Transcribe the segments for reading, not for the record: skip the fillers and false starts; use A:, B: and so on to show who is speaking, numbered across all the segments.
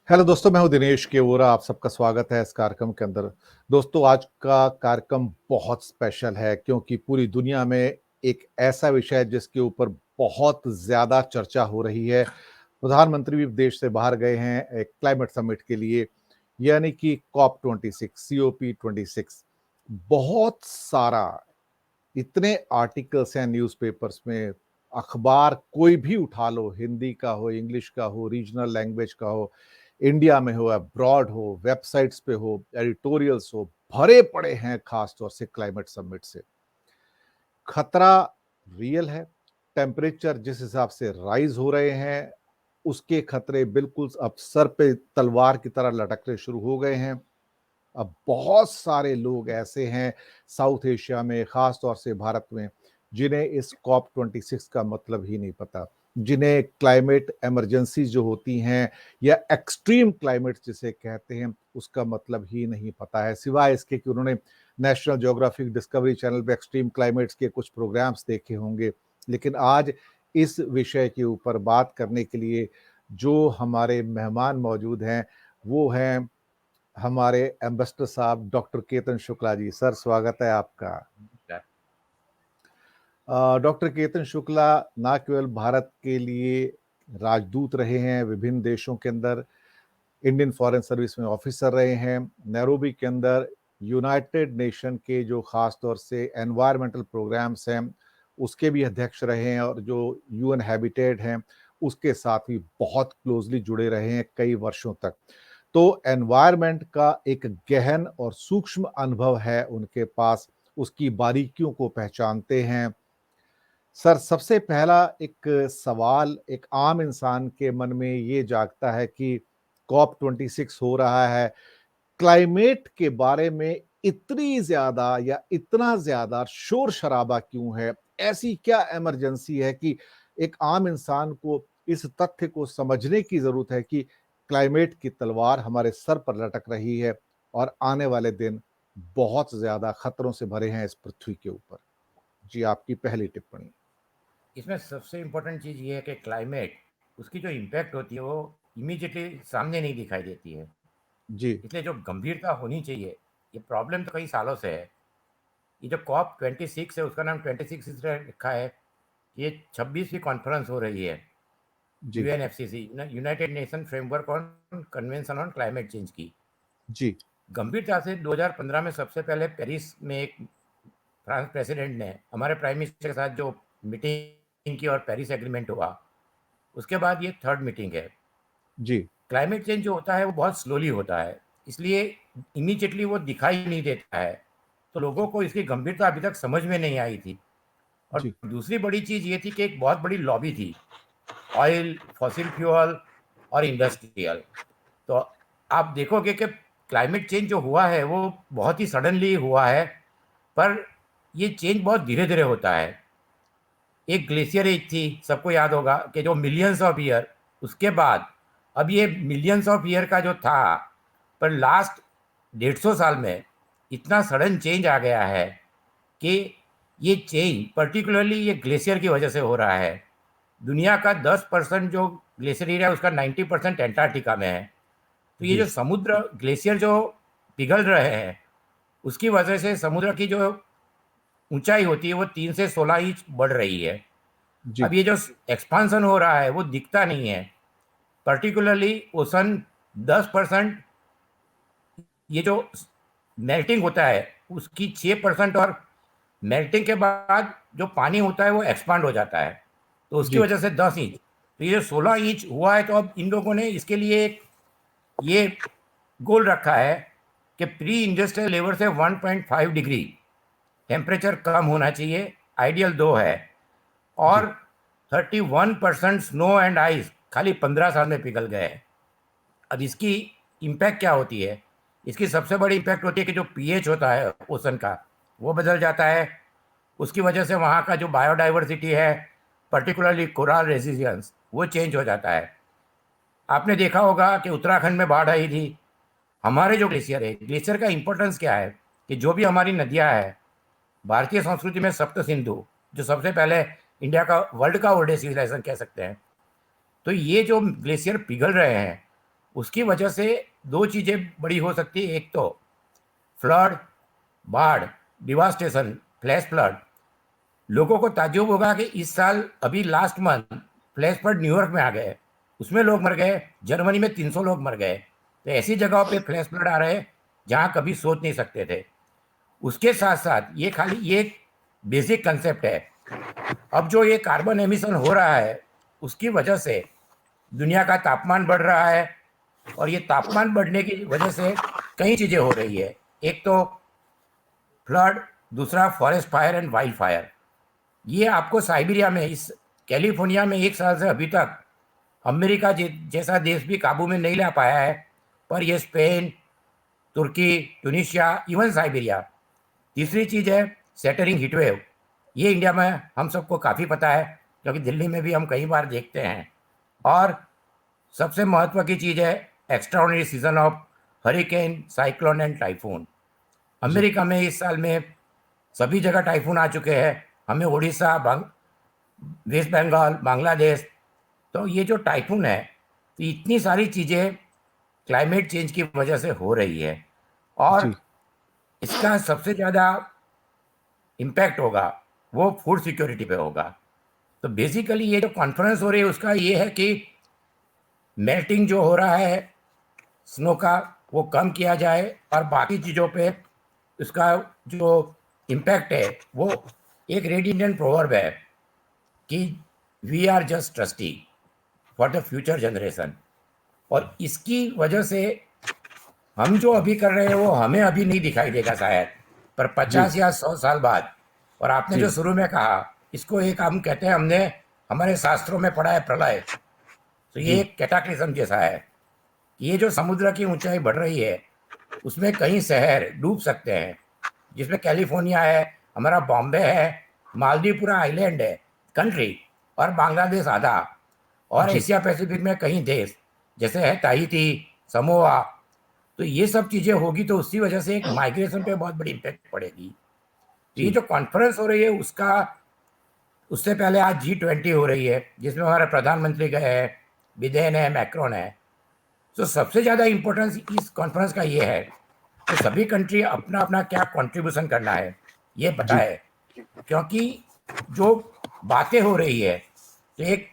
A: Hello दोस्तों, मैं हूं दिनेश केवोरा। आप सबका स्वागत है इस कार्यक्रम के अंदर। दोस्तों, आज का कार्यक्रम बहुत स्पेशल है क्योंकि पूरी दुनिया में एक ऐसा विषय है जिसके ऊपर बहुत ज़्यादा चर्चा हो रही है। प्रधानमंत्री भी देश से बाहर गए हैं एक क्लाइमेट समिट के लिए, यानी कि कॉप 26 COP 26। बहुत सारा इतने आर्टिकल्स हैं न्यूज़पेपर्स में, अखबार कोई भी उठा लो, हिंदी का हो, इंग्लिश का हो, रीजनल लैंग्वेज का हो, इंडिया में हो, अब्रॉड हो, वेबसाइट्स पे हो, एडिटोरियल्स हो, भरे पड़े हैं खास तौर से क्लाइमेट समिट से। खतरा रियल है। टेम्परेचर जिस हिसाब से राइज हो रहे हैं, उसके खतरे बिल्कुल अब सर पे तलवार की तरह लटकने शुरू हो गए हैं। अब बहुत सारे लोग ऐसे हैं साउथ एशिया में, खास तौर से भारत में, जिन्हें इस कॉप 26 का मतलब ही नहीं पता, जिन्हें क्लाइमेट इमरजेंसी जो होती हैं या एक्सट्रीम क्लाइमेट जिसे कहते हैं उसका मतलब ही नहीं पता है, सिवाय इसके कि उन्होंने नेशनल ज्योग्राफिक डिस्कवरी चैनल पे एक्सट्रीम क्लाइमेट्स के कुछ प्रोग्राम्स देखे होंगे। लेकिन आज इस विषय के ऊपर बात करने के लिए जो हमारे मेहमान मौजूद हैं, वो हैं हमारे एम्बेसडर साहब डॉक्टर केतन शुक्ला जी। सर, स्वागत है आपका।
B: क्या?
A: डॉक्टर केतन शुक्ला ना केवल भारत के लिए राजदूत रहे हैं विभिन्न देशों के अंदर, इंडियन फॉरेन सर्विस में ऑफिसर रहे हैं, नैरोबी के अंदर यूनाइटेड नेशन के जो खास तौर से एनवायरमेंटल प्रोग्राम्स हैं उसके भी अध्यक्ष रहे हैं, और जो यूएन हैबिटेट हैं उसके साथ भी बहुत क्लोजली जुड़े रहे हैं कई वर्षों तक। तो एनवायरनमेंट का एक गहन और सूक्ष्म अनुभव है उनके पास, उसकी बारीकियों को पहचानते हैं। सर, सबसे पहला एक सवाल एक आम इंसान के मन में ये जागता है कि कॉप 26 हो रहा है, क्लाइमेट के बारे में इतनी ज्यादा या इतना ज्यादा शोर शराबा क्यों है? ऐसी क्या इमरजेंसी है कि एक आम इंसान को इस तथ्य को समझने की जरूरत है कि क्लाइमेट की तलवार हमारे सर पर लटक रही है और आने वाले दिन बहुत ज्यादा खतरों से भरे हैं इस पृथ्वी के ऊपर। जी, आपकी पहली टिप्पणी।
B: इसमें सबसे इम्पोर्टेंट चीज़ ये है कि क्लाइमेट उसकी जो इम्पैक्ट होती है वो इमीडिएटली सामने नहीं दिखाई देती है।
A: जी।
B: इसलिए जो गंभीरता होनी चाहिए, ये प्रॉब्लम तो कई सालों से है। ये जो कॉप 26 है उसका नाम 26 इसलिए रखा है, ये 26वीं कॉन्फ्रेंस हो रही है
A: जी।
B: UNFCC, United nation framework on convention on climate change की।
A: जी।
B: गंभीरता से 2015 में सबसे पहले पेरिस में एक फ्रांस प्रेसिडेंट ने हमारे प्राइम मिनिस्टर के साथ जो मीटिंग की और पेरिस एग्रीमेंट हुआ, उसके बाद ये थर्ड मीटिंग है।
A: जी।
B: क्लाइमेट चेंज जो होता है वो बहुत स्लोली होता है, इसलिए इमीडिएटली वो दिखाई नहीं देता है, तो लोगों को इसकी गंभीरता अभी तक समझ में नहीं आई थी। और
A: जी।
B: दूसरी बड़ी चीज़ ये थी कि एक बहुत बड़ी लॉबी थी, ऑयल, फॉसिल फ्यूल और इंडस्ट्रियल। तो आप देखोगे कि क्लाइमेट चेंज जो हुआ है वो बहुत ही सडनली हुआ है, पर ये चेंज बहुत धीरे धीरे होता है। एक ग्लेशियर एज थी, सबको याद होगा कि जो मिलियंस ऑफ ईयर, उसके बाद अब ये मिलियंस ऑफ ईयर का जो था, पर लास्ट 150 साल में इतना सडन चेंज आ गया है कि ये चेंज पर्टिकुलरली ये ग्लेशियर की वजह से हो रहा है। दुनिया का 10% जो ग्लेशियर एरिया है उसका 90% एंटार्क्टिका में है। तो ये जो
A: जी।
B: समुद्र ग्लेशियर जो पिघल रहे हैं, उसकी वजह से समुद्र की जो ऊंचाई होती है वो 3 से 16 इंच बढ़ रही है।
A: जी।
B: अब ये जो एक्सपांसन हो रहा है वो दिखता नहीं है, पर्टिकुलरली ओसन 10%, ये जो मेल्टिंग होता है उसकी 6%, और मेल्टिंग के बाद जो पानी होता है वो एक्सपांड हो जाता है, तो उसकी
A: जी।
B: वजह से 10 इंच। तो ये जो 16 इंच हुआ है, तो अब इन लोगों ने इसके लिए एक ये गोल रखा है कि प्री इंडस्ट्रियल लेवल से 1.5 डिग्री टेम्परेचर कम होना चाहिए, आइडियल 2 है।
A: जी।
B: और 31% स्नो एंड आइस खाली 15 साल में पिघल गए हैं। अब इसकी इम्पैक्ट क्या होती है? इसकी सबसे बड़ी इम्पैक्ट होती है कि जो पीएच होता है ओशन का, वो बदल जाता है। उसकी वजह से वहाँ का जो बायोडाइवर्सिटी है, पर्टिकुलरली कोरल रेसिडियंस, वो चेंज हो जाता है। आपने देखा होगा कि उत्तराखंड में बाढ़ आई थी। हमारे जो ग्लेशियर है, ग्लेशियर का इंपॉर्टेंस क्या है कि जो भी हमारी नदियाँ हैं, भारतीय संस्कृति में सप्त सिंधु, जो सबसे पहले इंडिया का वर्ल्ड का ओल्डेस्ट सिविलाइजेशन कह सकते हैं, तो ये जो ग्लेशियर पिघल रहे हैं, उसकी वजह से दो चीज़ें बड़ी हो सकती है। एक तो फ्लड, बाढ़, डिवास्टेशन, फ्लैश फ्लड। लोगों को ताज्जुब होगा कि इस साल अभी last month flash flood New York में आ गए, उसमें लोग मर गए। जर्मनी में 300 लोग मर गए। तो ऐसी जगहों पे फ्लैश फ्लड आ रहे हैं जहाँ कभी सोच नहीं सकते थे। उसके साथ साथ ये खाली ये एक बेसिक कंसेप्ट है। अब जो ये कार्बन एमिशन हो रहा है उसकी वजह से दुनिया का तापमान बढ़ रहा है, और ये तापमान बढ़ने की वजह से कई चीज़ें हो रही है। एक तो फ्लड, दूसरा forest fire and wild fire. ये आपको साइबेरिया में, इस कैलिफोर्निया में 1 साल से अभी तक अमेरिका जैसा देश भी काबू में नहीं ला पाया है, पर ये स्पेन, तुर्की, ट्यूनीशिया, इवन साइबेरिया। तीसरी चीज़ है सेटरिंग हीट वेव। ये इंडिया में हम सबको काफ़ी पता है, क्योंकि दिल्ली में भी हम कई बार देखते हैं। और सबसे महत्व की चीज़ है extraordinary season of hurricane, cyclone and typhoon.
A: जी।
B: अमेरिका में इस साल में सभी जगह टाइफून आ चुके हैं। हमें उड़ीसा, वेस्ट बंगाल, बांग्लादेश। तो ये जो टाइफून है, तो इतनी सारी चीज़ें क्लाइमेट चेंज की वजह से हो रही है, और
A: जी।
B: इसका सबसे ज़्यादा इम्पैक्ट होगा वो फूड सिक्योरिटी पे होगा। तो बेसिकली ये जो कॉन्फ्रेंस हो रही है उसका ये है कि मेल्टिंग जो हो रहा है स्नो का, वो कम किया जाए, और बाकी चीज़ों पे उसका जो इम्पैक्ट है वो, एक रेड इंडियन प्रोवर्ब है कि we are just trustee for the future generation. और इसकी वजह से हम जो अभी कर रहे हैं वो हमें अभी नहीं दिखाई देगा शायद, पर
A: जी।
B: 50 या 100 साल बाद। और आपने जो
A: जी।
B: शुरू में कहा, इसको एक हम कहते हैं, हमने हमारे शास्त्रों में पढ़ा है, प्रलय। तो ये
A: जी।
B: एक कैटाक्लिज्म जैसा है। ये जो समुद्र की ऊंचाई बढ़ रही है उसमें कई शहर डूब सकते हैं, जिसमें कैलिफोर्निया है, हमारा बॉम्बे है, मालदीव पूरा आइलैंड है, कंट्री, और बांग्लादेश आधा, और
A: जी।
B: एशिया पैसिफिक में कई देश जैसे है ताहिती, समोआ। तो ये सब चीज़ें होगी तो उसकी वजह से एक माइग्रेशन पे बहुत बड़ी इम्पैक्ट पड़ेगी। तो ये
A: जी।
B: जो कॉन्फ्रेंस हो रही है उसका, उससे पहले आज G20 हो रही है जिसमें हमारे प्रधानमंत्री गए हैं, बिदेन है, मैक्रोन है। तो सबसे ज़्यादा इम्पोर्टेंस इस कॉन्फ्रेंस का ये है कि सभी कंट्री अपना अपना क्या कंट्रीब्यूशन करना है ये
A: जी।
B: बताए। क्योंकि जो बातें हो रही है, तो एक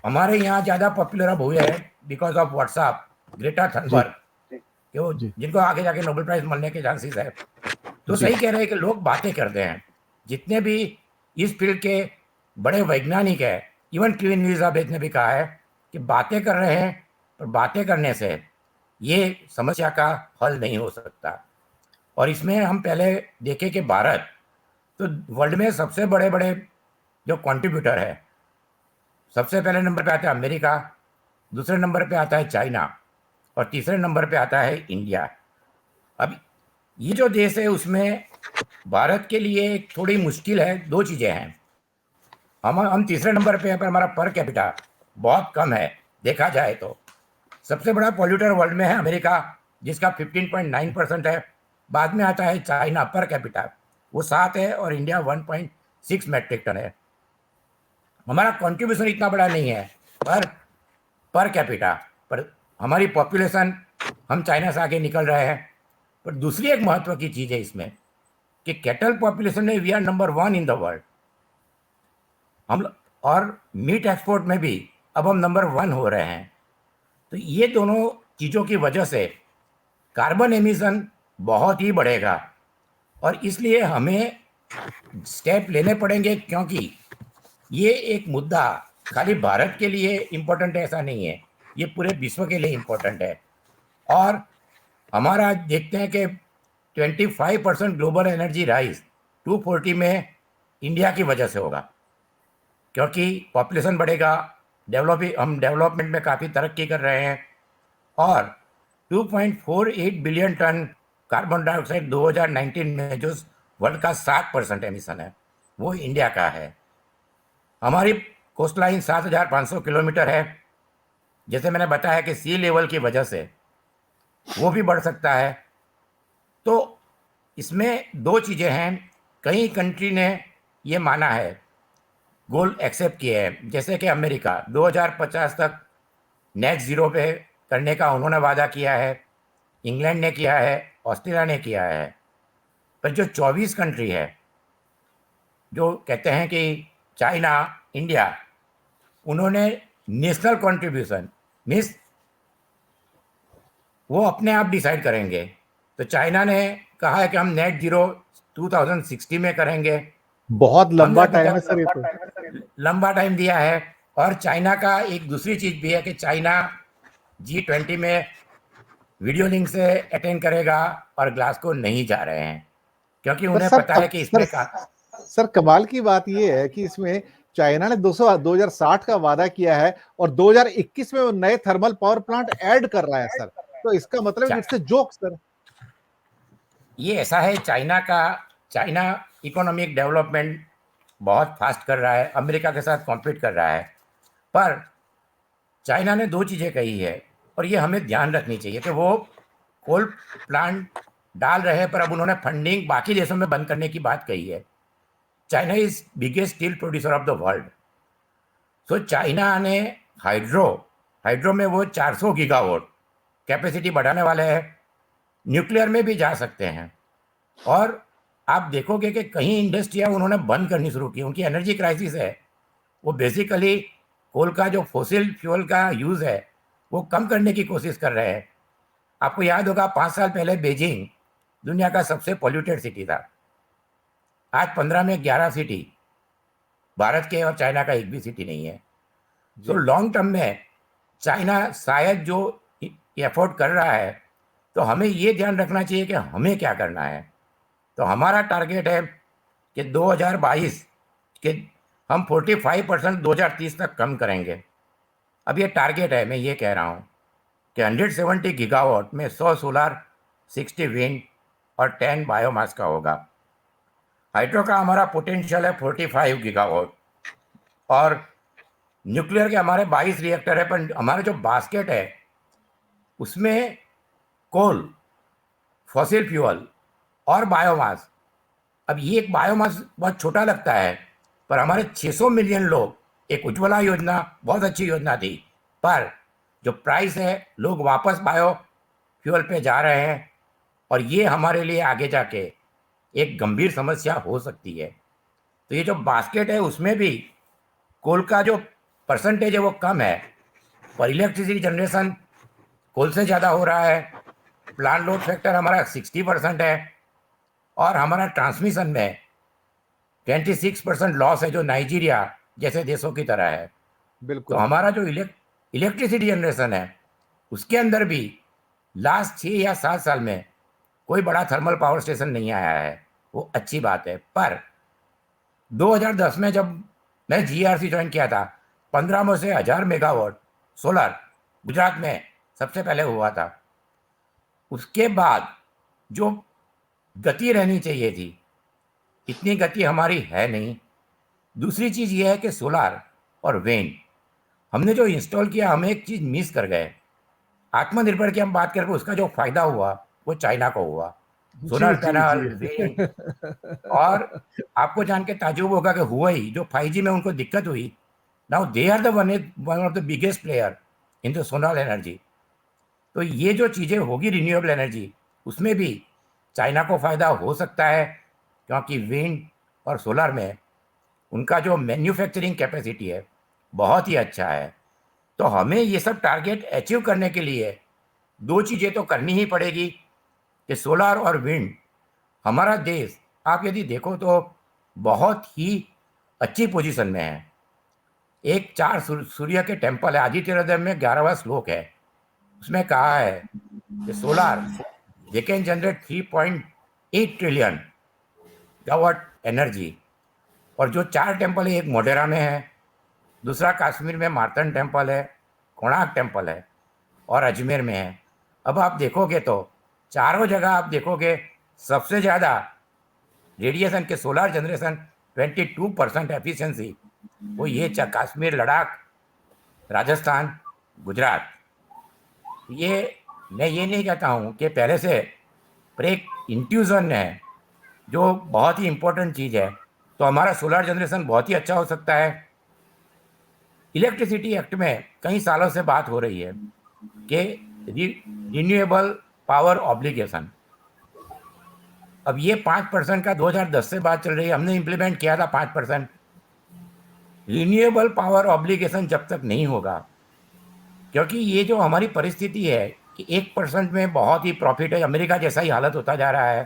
B: हमारे यहाँ ज़्यादा पॉपुलर अब हुए हैं बिकॉज ऑफ व्हाट्सएप, ग्रेटा
A: जी।
B: थनबर्ग, कि वो
A: जी।
B: जिनको आगे जाके नोबेल प्राइज मिलने के चांसेस है। तो
A: जी।
B: सही कह रहे हैं कि लोग बातें करते हैं, जितने भी इस फील्ड के बड़े वैज्ञानिक हैं। इवन क्वीन एलिजाबेथ ने भी कहा है कि बातें कर रहे हैं, पर बातें करने से ये समस्या का हल नहीं हो सकता। और इसमें हम पहले देखें कि भारत तो वर्ल्ड में सबसे बड़े बड़े जो कंट्रीब्यूटर है, सबसे पहले नंबर पे आता है अमेरिका, दूसरे नंबर पे आता है चाइना, और तीसरे नंबर पे आता है इंडिया। अब ये जो देश है उसमें भारत के लिए एक थोड़ी मुश्किल है, दो चीज़ें हैं। हम तीसरे नंबर पे हैं, पर हमारा पर कैपिटा बहुत कम है देखा जाए तो। सबसे बड़ा पॉल्यूटर वर्ल्ड में है अमेरिका, जिसका 15.9% है। बाद में आता है चाइना पर कैपिटा, वो 7 है, और इंडिया 1.6 मेट्रिक टन है। हमारा कंट्रीब्यूशन इतना बड़ा नहीं है, पर कैपिटा पर हमारी पॉपुलेशन, हम चाइना से आगे निकल रहे हैं। पर दूसरी एक महत्व की चीज़ है इसमें कि कैटल पॉपुलेशन में we are number 1 in the world. हम, और मीट एक्सपोर्ट में भी अब हम नंबर 1 हो रहे हैं। तो ये दोनों चीज़ों की वजह से कार्बन एमिशन बहुत ही बढ़ेगा, और इसलिए हमें स्टेप लेने पड़ेंगे, क्योंकि ये एक मुद्दा खाली भारत के लिए इम्पोर्टेंट है ऐसा नहीं है, ये पूरे विश्व के लिए इम्पोर्टेंट है। और हमारा देखते हैं कि 25% ग्लोबल एनर्जी राइज 240 में इंडिया की वजह से होगा, क्योंकि पॉपुलेशन बढ़ेगा, हम डेवलपमेंट में काफ़ी तरक्की कर रहे हैं। और 2.48 बिलियन टन कार्बन डाइऑक्साइड 2019 में, जो वर्ल्ड का 7% एमिशन है, वो इंडिया का है। हमारी कोस्ट लाइन 7,500 किलोमीटर है। जैसे मैंने बताया कि सी लेवल की वजह से वो भी बढ़ सकता है। तो इसमें दो चीज़ें हैं। कई कंट्री ने ये माना है, गोल एक्सेप्ट किए हैं, जैसे कि अमेरिका 2050 तक नेट ज़ीरो पे करने का उन्होंने वादा किया है, इंग्लैंड ने किया है, ऑस्ट्रेलिया ने किया है। पर जो 24 कंट्री है जो कहते हैं कि चाइना, इंडिया, उन्होंने नेशनल कंट्रीब्यूशन मीन्स वो अपने आप डिसाइड करेंगे। तो चाइना ने कहा है कि हम नेट जीरो 2060 में करेंगे।
A: बहुत
B: हमने
A: लंबा
B: अभी
A: टाइम है
B: तक
A: सर ये तो।
B: लंबा टाइम दिया है। और चाइना का एक दूसरी चीज भी है कि चाइना G20 में वीडियो लिंक से अटेंड करेगा और ग्लासगो नहीं जा रहे हैं, क्योंकि
A: पर
B: उन्हें
A: सर
B: पता है कि इसमें
A: सर कमाल की बात ये है कि इसमें चाइना ने 2060 का वादा किया है और 2021 में वो नए थर्मल पावर प्लांट ऐड कर रहा है सर। तो इसका मतलब इट्स ए जोक सर।
B: ये ऐसा है, चाइना इकोनॉमिक डेवलपमेंट बहुत फास्ट कर रहा है, अमेरिका के साथ कॉम्पीट कर रहा है। पर चाइना ने दो चीज़ें कही है और ये हमें ध्यान रखनी चाहिए कि वो कोल प्लांट डाल रहे हैं, पर अब उन्होंने फंडिंग बाकी देशों में बंद करने की बात कही है। China is biggest steel producer of the world. So China ने हाइड्रो में वो 400 गीगावाट कैपेसिटी बढ़ाने वाले हैं, न्यूक्लियर में भी जा सकते हैं। और आप देखोगे कि कई इंडस्ट्रियां उन्होंने बंद करनी शुरू की, उनकी एनर्जी क्राइसिस है। वो बेसिकली कोल का जो फोसिल फ्यूल का यूज़ है वो कम करने की कोशिश कर रहे हैं। आपको याद होगा 5 साल पहले बीजिंग दुनिया का सबसे पॉल्यूटेड सिटी था। आज 15 में 11 सिटी भारत के और चाइना का एक भी सिटी नहीं है। तो लॉन्ग टर्म में चाइना शायद जो एफोर्ड कर रहा है, तो हमें ये ध्यान रखना चाहिए कि हमें क्या करना है। तो हमारा टारगेट है कि 2022 के हम 45% 2030 तक कम करेंगे। अब ये टारगेट है, मैं ये कह रहा हूँ कि 170 गीगावाट में 100 सोलर, 60 विंड और 10 बायोमास का होगा। हाइड्रो का हमारा पोटेंशियल है 45 गीगावाट और न्यूक्लियर के हमारे 22 रिएक्टर है। पर हमारा जो बास्केट है उसमें कोल, फॉसिल फ्यूल और बायोमास। अब ये एक बायोमास बहुत छोटा लगता है, पर हमारे 600 मिलियन लोग, एक उज्ज्वला योजना बहुत अच्छी योजना थी, पर जो प्राइस है लोग वापस बायो फ्यूल पे जा रहे हैं और ये हमारे लिए आगे जाके एक गंभीर समस्या हो सकती है। तो ये जो बास्केट है उसमें भी कोल का जो परसेंटेज है वो कम है, और इलेक्ट्रिसिटी जनरेशन कोल से ज़्यादा हो रहा है। प्लांट लोड फैक्टर हमारा 60% है और हमारा ट्रांसमिशन में 26% लॉस है, जो नाइजीरिया जैसे देशों की तरह है। तो
A: बिल्कुल।
B: हमारा जो इलेक्ट्रिसिटी जनरेशन है उसके अंदर भी लास्ट 6 या 7 साल में कोई बड़ा थर्मल पावर स्टेशन नहीं आया है, वो अच्छी बात है। पर 2010 में जब मैं GRC ज्वाइन किया था, 15 में से 1000 मेगावाट सोलर गुजरात में सबसे पहले हुआ था। उसके बाद जो गति रहनी चाहिए थी, इतनी गति हमारी है नहीं। दूसरी चीज़ ये है कि सोलार और विंड हमने जो इंस्टॉल किया, हम एक चीज़ मिस कर गए। आत्मनिर्भर की हम बात करें, उसका जो फायदा हुआ वो चाइना को हुआ।
A: जी
B: सोलर
A: जी
B: पैनल,
A: जी।
B: विंड। और आपको जान के ताज्जुब होगा कि हुआई जो 5G में उनको दिक्कत हुई, now they are the one of the biggest player in the solar energy. तो ये जो चीज़ें होगी रिन्यूएबल एनर्जी, उसमें भी चाइना को फ़ायदा हो सकता है, क्योंकि विंड और सोलर में उनका जो मैन्युफैक्चरिंग कैपेसिटी है बहुत ही अच्छा है। तो हमें ये सब टारगेट अचीव करने के लिए दो चीज़ें तो करनी ही पड़ेगी कि सोलर और विंड। हमारा देश आप यदि देखो तो बहुत ही अच्छी पोजीशन में है। एक 4 सूर्य के टेम्पल है, आदित्य हृदय में 11वां श्लोक है, उसमें कहा है कि solar they can generate 3.8 trillion megawatt energy. और जो 4 टेम्पल है, एक मोढेरा में है, दूसरा कश्मीर में मार्तंड टेम्पल है, कोणार्क टेम्पल है और अजमेर में है। अब आप देखोगे तो चारों जगह आप देखोगे सबसे ज़्यादा रेडिएशन के सोलर जनरेशन 22% एफिशिएंसी, वो ये कश्मीर, लद्दाख, राजस्थान, गुजरात। ये मैं ये नहीं कहता हूँ कि पहले से, पर एक इंट्यूजन है जो बहुत ही इम्पोर्टेंट चीज़ है। तो हमारा सोलर जनरेशन बहुत ही अच्छा हो सकता है। इलेक्ट्रिसिटी एक्ट में कई सालों से बात हो रही है कि रिन्यूएबल पावर ऑब्लिगेशन, अब ये 5% का 2010 से बात चल रही है, हमने इंप्लीमेंट किया था 5%। रिन्यूएबल पावर ऑब्लिगेशन जब तक नहीं होगा, क्योंकि ये जो हमारी परिस्थिति है कि 1% में बहुत ही प्रॉफिट है, अमेरिका जैसा ही हालत होता जा रहा है,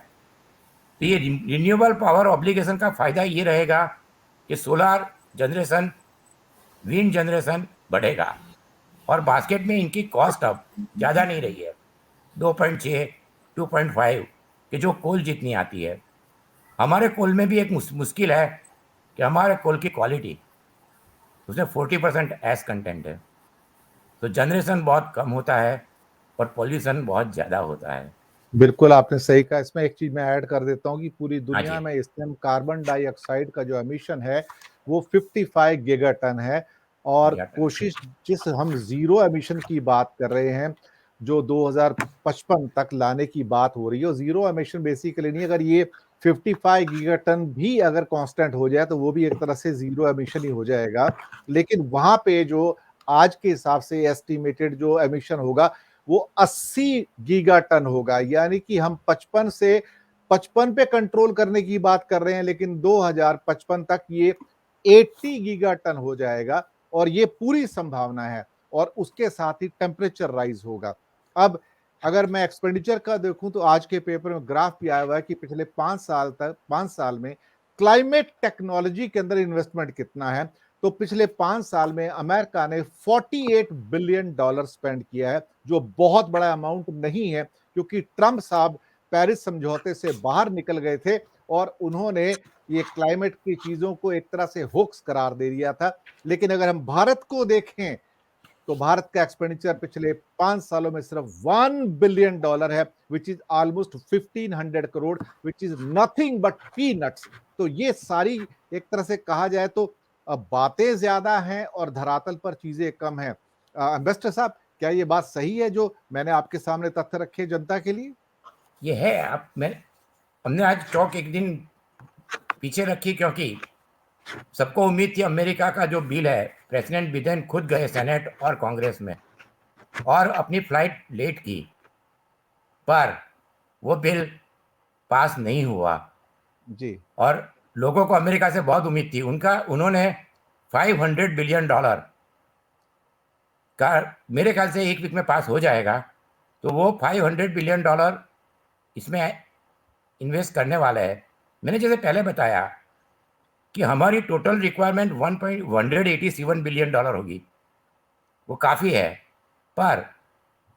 B: तो ये रिन्यूएबल पावर ऑब्लिगेशन का फायदा ये रहेगा कि सोलार जनरेशन, विंड जनरेशन बढ़ेगा, और बास्केट में इनकी कॉस्ट अब ज़्यादा नहीं रही है, 2.6 2.5 कि जो कोल जितनी आती है। हमारे कोल में भी एक मुश्किल है कि हमारे कोल की क्वालिटी, उसमें 40% एस कंटेंट है, तो जनरेशन बहुत कम होता है और पॉल्यूशन बहुत ज़्यादा होता है।
A: बिल्कुल आपने सही कहा। इसमें एक चीज मैं ऐड कर देता हूँ कि पूरी
B: हाँ
A: दुनिया
B: जी।
A: में इस टाइम कार्बन डाइऑक्साइड का जो एमिशन है वो 55 गीगाटन है, और
B: गिगाटन।
A: कोशिश जिस हम जीरो एमिशन की बात कर रहे हैं जो 2055 तक लाने की बात हो रही है, जीरो एमिशन बेसिकली नहीं, अगर ये 55 गीगाटन भी अगर कांस्टेंट हो जाए तो वो भी एक तरह से जीरो एमिशन ही हो जाएगा। लेकिन वहां पे जो आज के हिसाब से एस्टिमेटेड जो एमिशन होगा वो 80 गीगाटन होगा, यानी कि हम 55 पे कंट्रोल करने की बात कर रहे हैं, लेकिन 2055 तक ये 80 गीगाटन हो जाएगा, और ये पूरी संभावना है। और उसके साथ ही टेम्परेचर राइज होगा। अब अगर मैं एक्सपेंडिचर का देखूं तो आज के पेपर में ग्राफ भी आया हुआ है कि पिछले 5 साल में क्लाइमेट टेक्नोलॉजी के अंदर इन्वेस्टमेंट कितना है। तो पिछले 5 साल में अमेरिका ने $48 बिलियन स्पेंड किया है, जो बहुत बड़ा अमाउंट नहीं है, क्योंकि ट्रंप साहब पेरिस समझौते से बाहर निकल गए थे और उन्होंने ये क्लाइमेट की चीजों को एक तरह से होक्स करार दे दिया था। लेकिन अगर हम भारत को देखें तो भारत का एक्सपेंडिचर पिछले 5 सालों में सिर्फ $1 बिलियन है, which is almost 1500 crore, which is nothing but peanuts. तो ये सारी एक तरह से कहा जाए तो बातें ज्यादा हैं और धरातल पर चीजें कम हैं। एम्बेसडर साहब, क्या ये बात सही है जो मैंने आपके सामने तथ्य रखे जनता के लिए?
B: ये है, आप मैं हमने आज टॉक एक दिन पीछे रखी, क्योंकि सबको उम्मीद थी अमेरिका का जो बिल है, प्रेसिडेंट बिडेन खुद गए सेनेट और कांग्रेस में और अपनी फ्लाइट लेट की, पर वो बिल पास नहीं हुआ।
A: जी।
B: और लोगों को अमेरिका से बहुत उम्मीद थी, उन्होंने $500 बिलियन का, मेरे ख्याल से एक वीक में पास हो जाएगा, तो वो $500 बिलियन इसमें इन्वेस्ट करने वाला है। मैंने जैसे पहले बताया कि हमारी टोटल रिक्वायरमेंट $187 बिलियन होगी, वो काफ़ी है। पर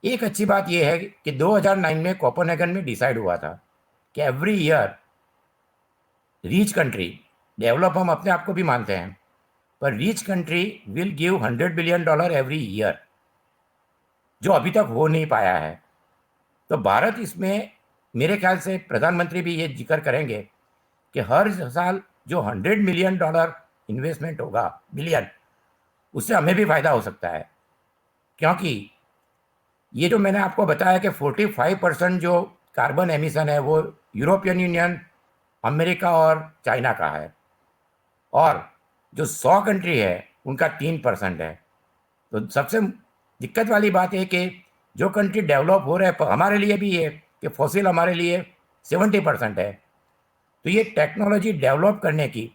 B: एक अच्छी बात यह है कि 2009 में कोपेनहेगन में डिसाइड हुआ था कि every year rich country, develop हम अपने आप को भी मानते हैं, पर rich country will give $100 billion every year, जो अभी तक हो नहीं पाया है। तो भारत इसमें, मेरे ख्याल से प्रधानमंत्री भी ये जिक्र करेंगे कि हर साल जो $100 मिलियन इन्वेस्टमेंट होगा, बिलियन, उससे हमें भी फायदा हो सकता है। क्योंकि ये जो मैंने आपको बताया कि 45% जो कार्बन एमिशन है वो यूरोपियन यूनियन, अमेरिका और चाइना का है, और जो 100 कंट्री है उनका 3% है। तो सबसे दिक्कत वाली बात है कि जो कंट्री डेवलप हो रहे हैं, हमारे लिए भी ये कि फॉसिल हमारे लिए 70% है। तो ये टेक्नोलॉजी डेवलप करने की,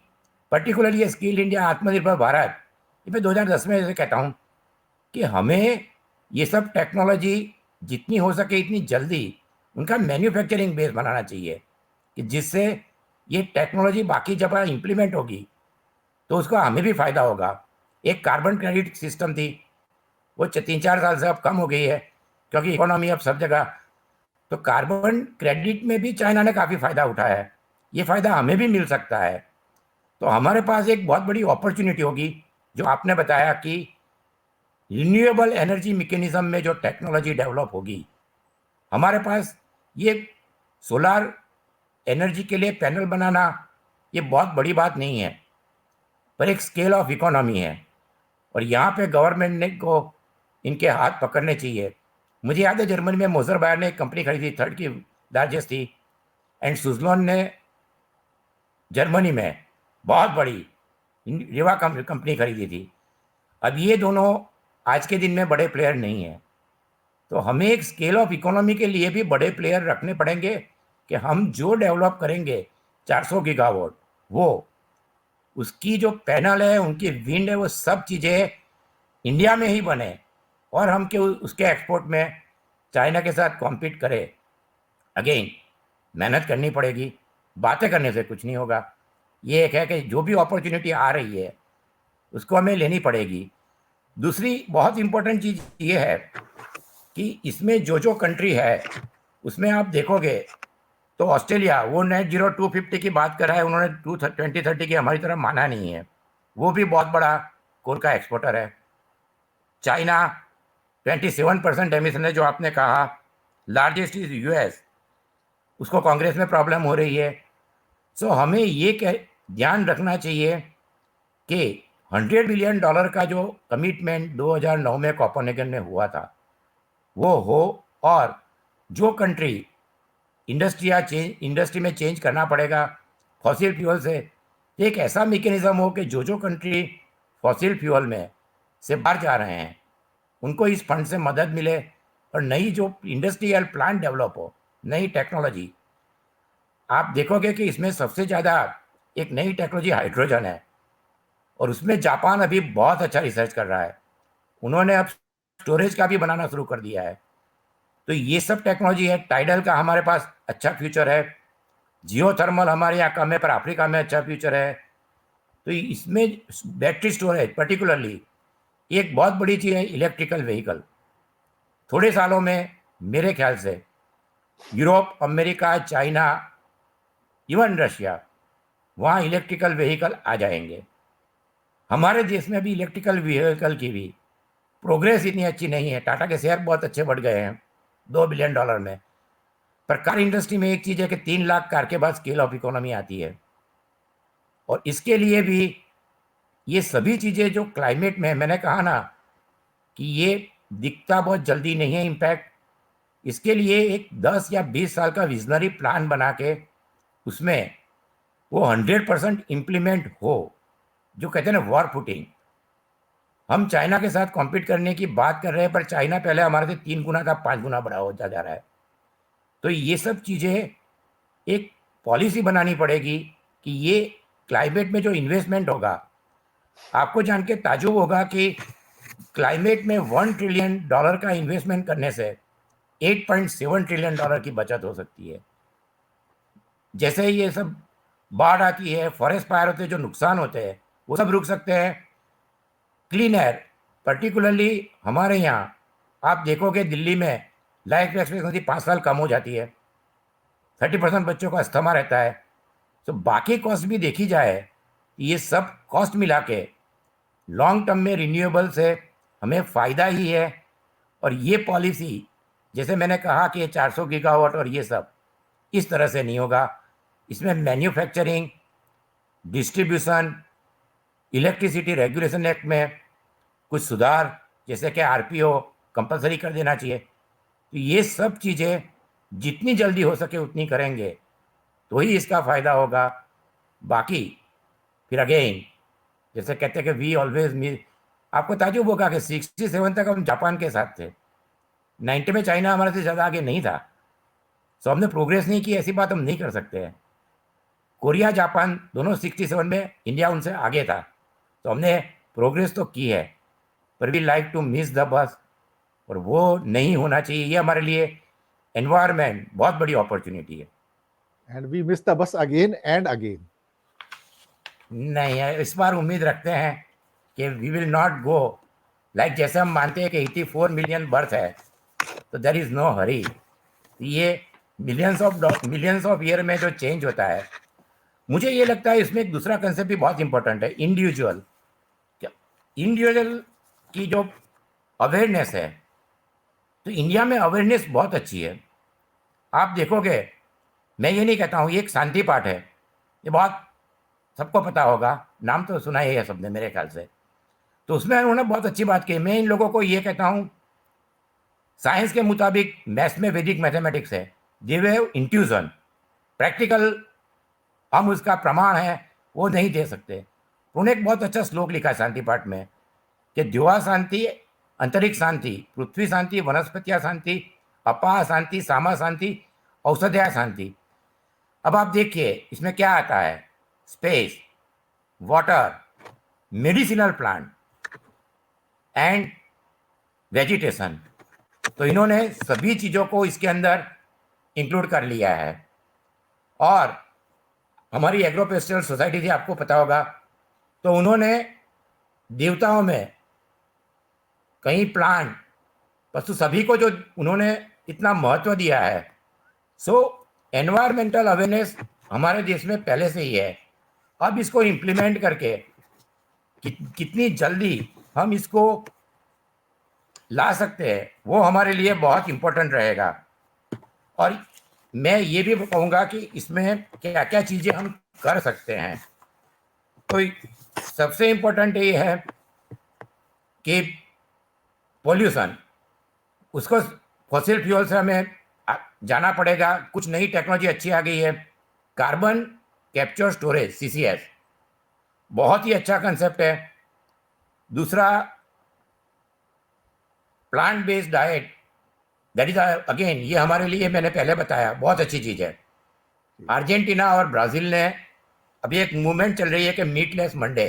B: पर्टिकुलरली स्किल इंडिया, आत्मनिर्भर भारत, ये मैं 2010 में ऐसे कहता हूँ कि हमें ये सब टेक्नोलॉजी जितनी हो सके इतनी जल्दी उनका मैन्युफैक्चरिंग बेस बनाना चाहिए, कि जिससे ये टेक्नोलॉजी बाकी जगह इम्प्लीमेंट होगी तो उसका हमें भी फ़ायदा होगा। एक कार्बन क्रेडिट सिस्टम थी, वो 3-4 साल से अब कम हो गई है, क्योंकि इकोनॉमी अब सब जगह। तो कार्बन क्रेडिट में भी चाइना ने काफ़ी फ़ायदा उठाया है, ये फ़ायदा हमें भी मिल सकता है। तो हमारे पास एक बहुत बड़ी अपॉर्चुनिटी होगी, जो आपने बताया कि रिन्यूएबल एनर्जी मैकेनिज्म में जो टेक्नोलॉजी डेवलप होगी, हमारे पास ये सोलार एनर्जी के लिए पैनल बनाना ये बहुत बड़ी बात नहीं है, पर एक स्केल ऑफ इकोनॉमी है, और यहाँ पे गवर्नमेंट ने को इनके हाथ पकड़ने चाहिए। मुझे याद है जर्मनी में मोजर बायर ने एक कंपनी खरीदी, थर्ड की लार्जेस्ट थी, एंड सुजलॉन ने जर्मनी में बहुत बड़ी रिवा कंपनी खरीदी थी। अब ये दोनों आज के दिन में बड़े प्लेयर नहीं हैं, तो हमें एक स्केल ऑफ इकोनॉमी के लिए भी बड़े प्लेयर रखने पड़ेंगे कि हम जो डेवलप करेंगे 400 गीगावाट, वो उसकी जो पैनल है, उनकी विंड है, वो सब चीज़ें इंडिया में ही बने और हम के उसके एक्सपोर्ट में चाइना के साथ कॉम्पीट करें। अगेन मेहनत करनी पड़ेगी, बातें करने से कुछ नहीं होगा। ये एक है कि जो भी अपॉर्चुनिटी आ रही है उसको हमें लेनी पड़ेगी। दूसरी बहुत इम्पोर्टेंट चीज़ ये है कि इसमें जो कंट्री है उसमें आप देखोगे तो ऑस्ट्रेलिया वो नेट जीरो 250 की बात कर रहा है, उन्होंने 2030 की हमारी तरफ माना नहीं है, वो भी बहुत बड़ा कोल का एक्सपोर्टर है। चाइना 27% एमिशन है जो आपने कहा, लार्जेस्ट इज यूएस, उसको कांग्रेस में प्रॉब्लम हो रही है। सो हमें ये ध्यान रखना चाहिए कि $100 बिलियन का जो कमिटमेंट 2009 में कोपेनहेगन में हुआ था वो हो, और जो कंट्री इंडस्ट्री में चेंज करना पड़ेगा फॉसिल फ्यूल से, एक ऐसा मैकेनिज्म हो कि जो कंट्री फॉसिल फ्यूल में से बाहर जा रहे हैं उनको इस फंड से मदद मिले और नई जो इंडस्ट्रियल प्लांट डेवलप हो, नई टेक्नोलॉजी। आप देखोगे कि इसमें सबसे ज़्यादा एक नई टेक्नोलॉजी हाइड्रोजन है और उसमें जापान अभी बहुत अच्छा रिसर्च कर रहा है, उन्होंने अब स्टोरेज का भी बनाना शुरू कर दिया है। तो ये सब टेक्नोलॉजी है। टाइडल का हमारे पास अच्छा फ्यूचर है, जियो थर्मल हमारे यहाँ कम है पर अफ्रीका में अच्छा फ्यूचर है। तो इसमें बैटरी स्टोरेज पर्टिकुलरली एक बहुत बड़ी चीज़ है। इलेक्ट्रिकल व्हीकल थोड़े सालों में मेरे ख्याल से Europe, America, China, even Russia, वहाँ इलेक्ट्रिकल व्हीकल आ जाएंगे। हमारे देश में भी इलेक्ट्रिकल व्हीकल की भी प्रोग्रेस इतनी अच्छी नहीं है। टाटा के शेयर बहुत अच्छे बढ़ गए हैं $2 बिलियन में, पर कार इंडस्ट्री में एक चीज़ है कि 3 लाख कार के बाद स्केल ऑफ इकोनॉमी आती है। और इसके लिए भी ये सभी चीज़ें जो क्लाइमेट में, मैंने कहा ना कि ये दिखता बहुत जल्दी नहीं है इम्पैक्ट, इसके लिए एक 10 या 20 साल का विजनरी प्लान बना के उसमें वो 100% इम्प्लीमेंट हो, जो कहते हैं ना वॉर फुटिंग। हम चाइना के साथ कॉम्पीट करने की बात कर रहे हैं पर चाइना पहले हमारे से 3 गुना था, 5 गुना बड़ा होता जा रहा है। तो ये सब चीज़ें एक पॉलिसी बनानी पड़ेगी कि ये क्लाइमेट में जो इन्वेस्टमेंट होगा, आपको जान के ताज्जुब होगा कि क्लाइमेट में $1 ट्रिलियन का इन्वेस्टमेंट करने से $8.7 ट्रिलियन की बचत हो सकती है। जैसे ये सब बाढ़ आती है, फॉरेस्ट फायर होते हैं, जो नुकसान होते हैं वो सब रुक सकते हैं। क्लीन एयर पर्टिकुलरली हमारे यहाँ आप देखोगे दिल्ली में लाइफ एक्सपेक्टेंसी 5 साल कम हो जाती है, 30% बच्चों को अस्थमा रहता है। तो बाकी कॉस्ट भी देखी जाए, ये सब कॉस्ट मिला के लॉन्ग टर्म में रिन्यूएबल से हमें फ़ायदा ही है। और ये पॉलिसी जैसे मैंने कहा कि 400 गीगावाट और ये सब इस तरह से नहीं होगा। इसमें manufacturing, distribution, electricity regulation act में कुछ सुधार, जैसे कि आरपीओ कंपलसरी कर देना चाहिए। तो ये सब चीज़ें जितनी जल्दी हो सके उतनी करेंगे तो ही इसका फ़ायदा होगा। बाकी फिर अगेन जैसे कहते हैं कि वी ऑलवेज मी, आपको ताजुब होगा कि 67 तक हम जापान के साथ थे, 90 में चाइना हमारे से ज़्यादा आगे नहीं था। सो हमने प्रोग्रेस नहीं की, ऐसी बात हम नहीं कर सकते हैं। कोरिया जापान दोनों 67 में, इंडिया उनसे आगे था, तो हमने प्रोग्रेस तो की है, पर we like to miss the bus, और वो नहीं होना चाहिए। ये हमारे लिए एनवायरनमेंट बहुत बड़ी अपॉर्चुनिटी है।
A: And we miss the bus again and again.
B: नहीं है, इस बार उम्मीद रखते हैं कि we will not go like जैसे हम मानते हैं कि 84 मिलियन बर्थ है, तो देर इज़ नो हरी। ये मिलियंस ऑफ ईयर में जो चेंज होता है, मुझे ये लगता है इसमें एक दूसरा कंसेप्ट भी बहुत इंपॉर्टेंट है, इंडिविजुअल। इंडिविजुअल की जो अवेयरनेस है, तो इंडिया में अवेयरनेस बहुत अच्छी है। आप देखोगे, मैं ये नहीं कहता हूँ, ये एक शांति पाठ है, ये बहुत सबको पता होगा, नाम तो सुना ही है सबने मेरे ख्याल से। तो उसमें उन्होंने बहुत अच्छी बात की। मैं इन लोगों को ये कहता हूँ, साइंस के मुताबिक मैथ्स में वैदिक मैथमेटिक्स है, गिव इंट्यूजन, प्रैक्टिकल हम उसका प्रमाण है वो नहीं दे सकते। उन्होंने एक बहुत अच्छा श्लोक लिखा है शांति पाठ में कि द्युआ शांति अंतरिक्ष शांति, पृथ्वी शांति, वनस्पतियां शांति, अपाह शांति, सामा शांति, औषधिया शांति। अब आप देखिए इसमें क्या आता है, space, water, medicinal plant and vegetation. तो इन्होंने सभी चीज़ों को इसके अंदर इंक्लूड कर लिया है। और हमारी एग्रो पेस्टल सोसाइटी थी, आपको पता होगा, तो उन्होंने देवताओं में कई प्लांट, पशु, सभी को जो उन्होंने इतना महत्व दिया है। सो एनवायरमेंटल अवेयरनेस हमारे देश में पहले से ही है। अब इसको इम्प्लीमेंट करके कितनी जल्दी हम इसको ला सकते हैं वो हमारे लिए बहुत इम्पोर्टेंट रहेगा। और मैं ये भी कहूँगा कि इसमें क्या क्या चीज़ें हम कर सकते हैं। तो सबसे इम्पोर्टेंट ये है कि पोल्यूशन, उसको फॉसिल फ्यूल से हमें जाना पड़ेगा। कुछ नई टेक्नोलॉजी अच्छी आ गई है, कार्बन कैप्चर स्टोरेज, CCS, बहुत ही अच्छा कंसेप्ट है। दूसरा, plant based diet, that is again, ये हमारे लिए, मैंने पहले बताया, बहुत अच्छी चीज़ है। अर्जेंटीना और ब्राज़ील ने अभी एक मूवमेंट चल रही है कि meatless Monday.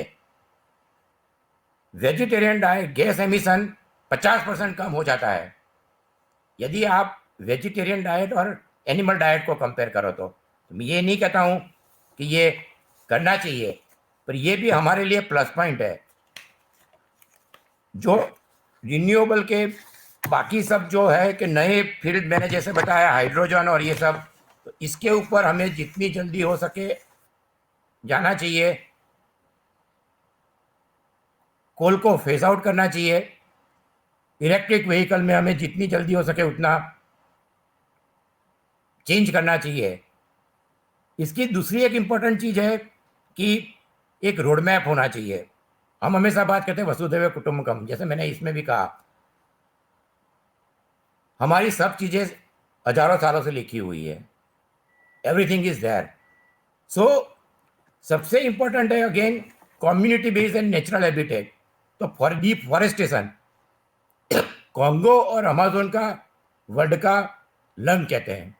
B: Vegetarian diet, gas emission 50% कम हो जाता है यदि आप वेजिटेरियन डाइट और एनिमल डाइट को कंपेयर करो। तो मैं ये नहीं कहता हूँ कि ये करना चाहिए, पर ये भी हमारे लिए प्लस पॉइंट है। जो रिन्यूएबल के बाकी सब जो है कि नए फील्ड, मैंने जैसे बताया हाइड्रोजन और ये सब, तो इसके ऊपर हमें जितनी जल्दी हो सके जाना चाहिए। कोल को फेस आउट करना चाहिए। इलेक्ट्रिक व्हीकल में हमें जितनी जल्दी हो सके उतना चेंज करना चाहिए। इसकी दूसरी एक इम्पोर्टेंट चीज़ है कि एक रोड मैप होना चाहिए। हम हमेशा बात करते हैं वसुधैव कुटुंबकम, जैसे मैंने इसमें भी कहा, हमारी सब चीज़ें हजारों सालों से लिखी हुई है, एवरीथिंग इज देयर। सो सबसे इंपॉर्टेंट है again community based and natural habitat. तो फॉर डिफॉरेस्टेशन, कॉन्गो और अमेज़न का वर्ल्ड का लंग कहते हैं।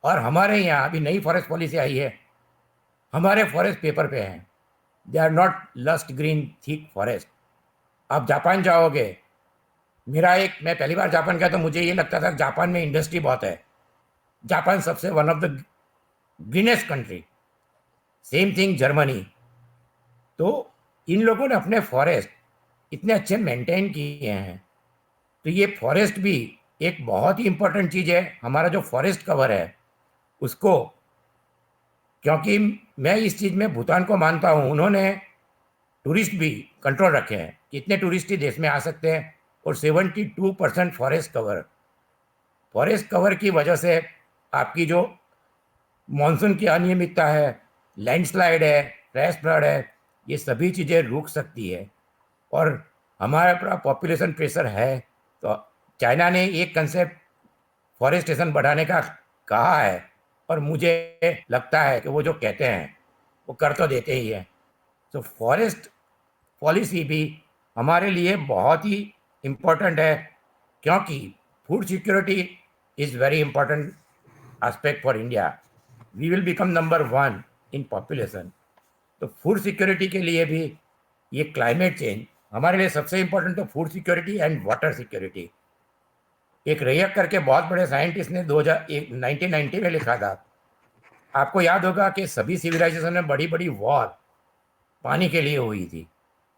B: और हमारे यहाँ अभी नई फॉरेस्ट पॉलिसी आई है, हमारे फॉरेस्ट पेपर पे हैं, they are not lust green thick forest. आप जापान जाओगे, मैं पहली बार जापान गया तो मुझे ये लगता था जापान में इंडस्ट्री बहुत है। जापान सबसे one of the greenest country. Same thing Germany. तो इन लोगों ने अपने फॉरेस्ट इतने अच्छे मेंटेन किए हैं। तो ये फॉरेस्ट भी एक बहुत ही इंपॉर्टेंट चीज़ है। हमारा जो फॉरेस्ट कवर है उसको, क्योंकि मैं इस चीज़ में भूटान को मानता हूँ, उन्होंने टूरिस्ट भी कंट्रोल रखे हैं, कितने टूरिस्ट ही देश में आ सकते हैं। और 72% फॉरेस्ट कवर की वजह से आपकी जो मॉनसून की अनियमितता है, लैंडस्लाइड है, फ्लैश फ्लड है, ये सभी चीज़ें रुक सकती है। और हमारा पूरा पॉपुलेशन प्रेशर है, तो चाइना ने एक कंसेप्ट फॉरेस्टेशन बढ़ाने का कहा है, और मुझे लगता है कि वो जो कहते हैं वो कर तो देते ही हैं। तो फॉरेस्ट पॉलिसी भी हमारे लिए बहुत ही इम्पोर्टेंट है, क्योंकि food security is very important aspect for India. We will become number 1 in population. तो फूड सिक्योरिटी के लिए भी ये क्लाइमेट चेंज हमारे लिए सबसे इम्पोर्टेंट। तो food security and water security. एक रैयक करके बहुत बड़े साइंटिस्ट ने 1990 में लिखा था, आपको याद होगा कि सभी सिविलाइजेशन में बड़ी बड़ी वॉर पानी के लिए हुई थी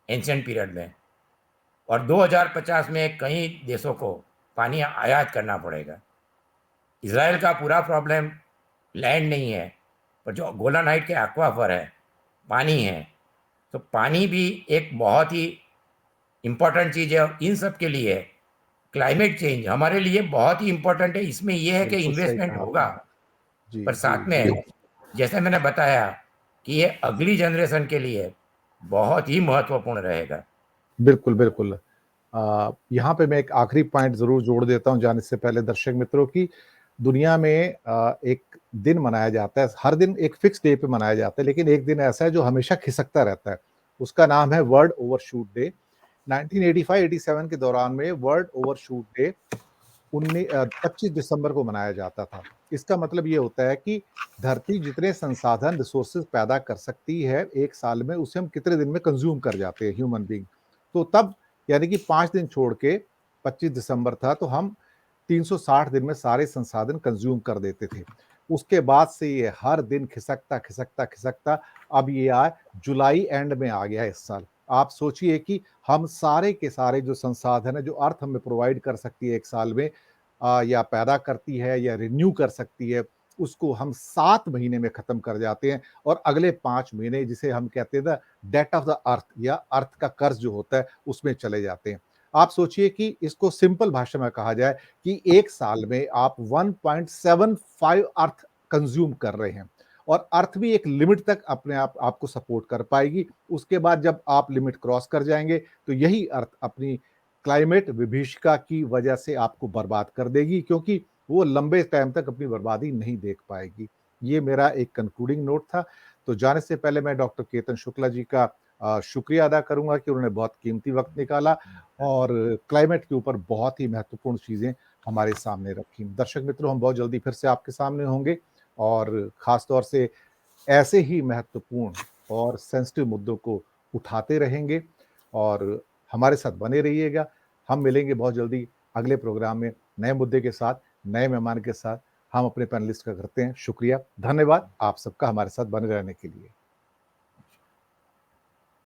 B: एंशिएंट पीरियड में, और 2050 में कई देशों को पानी आयात करना पड़ेगा। इसराइल का पूरा प्रॉब्लम लैंड नहीं है, पर जो गोलन हाइट के एक्वाफर है, पानी है। तो पानी भी एक बहुत ही इम्पोर्टेंट चीज़ है। और इन सब के लिए क्लाइमेट चेंज हमारे लिए बहुत ही इम्पोर्टेंट है। इसमें यह है कि
A: बिल्कुल सही
B: इन्वेस्टमेंट
A: कहा
B: होगा,
A: आपने। जी
B: पर साथ
A: जी
B: में
A: जी
B: जैसे मैंने बताया कि ये अगली जनरेशन के लिए बहुत ही महत्वपूर्ण रहेगा।
A: बिल्कुल बिल्कुल। यहाँ पे मैं एक आखिरी पॉइंट जरूर जोड़ देता हूँ जाने से पहले दर्शक मित्रों की। दुनिया में एक दिन मनाया जाता है, हर दिन एक फिक्स डे पे मनाया जाता है, लेकिन एक दिन ऐसा है जो हमेशा खिसकता रहता है। उसका नाम है वर्ल्ड ओवरशूट डे। 1985-87 के दौरान में वर्ल्ड ओवरशूट डे 25 दिसंबर को मनाया जाता था। इसका मतलब ये होता है कि धरती जितने संसाधन रिसोर्सेज पैदा कर सकती है एक साल में, उसे हम कितने दिन में कंज्यूम कर जाते हैं ह्यूमन बीइंग। तो तब यानी कि 5 दिन छोड़ के 25 दिसंबर था, तो हम 360 दिन में सारे संसाधन कंज्यूम कर देते थे। उसके बाद से ये हर दिन खिसकता, खिसकता, खिसकता अब ये जुलाई एंड में आ गया है इस साल। आप सोचिए कि हम सारे के सारे जो संसाधन है, जो अर्थ हमें प्रोवाइड कर सकती है एक साल में, या पैदा करती है या रिन्यू कर सकती है, उसको हम 7 महीने में खत्म कर जाते हैं और अगले 5 महीने जिसे हम कहते हैं ना डेट ऑफ द अर्थ या अर्थ का कर्ज जो होता है उसमें चले जाते हैं। आप सोचिए कि इसको सिंपल भाषा में कहा जाए कि एक साल में आप 1.75 अर्थ कंज्यूम कर रहे हैं और अर्थ भी एक लिमिट तक अपने आप आपको सपोर्ट कर पाएगी। उसके बाद जब आप लिमिट क्रॉस कर जाएँगे तो यही अर्थ अपनी क्लाइमेट विभीषिका की वजह से आपको बर्बाद कर देगी, क्योंकि वो लंबे टाइम तक अपनी बर्बादी नहीं देख पाएगी। ये मेरा एक कंक्लूडिंग नोट था। तो जाने से पहले मैं डॉक्टर केतन शुक्ला जी का शुक्रिया अदा करूँगा कि उन्होंने बहुत कीमती वक़्त निकाला और क्लाइमेट के ऊपर बहुत ही महत्वपूर्ण चीज़ें हमारे सामने रखी। दर्शक मित्रों, हम बहुत जल्दी फिर से आपके सामने होंगे और ख़ास तौर से ऐसे ही महत्वपूर्ण और सेंसिटिव मुद्दों को उठाते रहेंगे और हमारे साथ बने रहिएगा। हम मिलेंगे बहुत जल्दी अगले प्रोग्राम में नए मुद्दे के साथ, नए मेहमान के साथ। हम अपने पैनलिस्ट का करते हैं शुक्रिया, धन्यवाद आप सबका हमारे साथ बने रहने के लिए।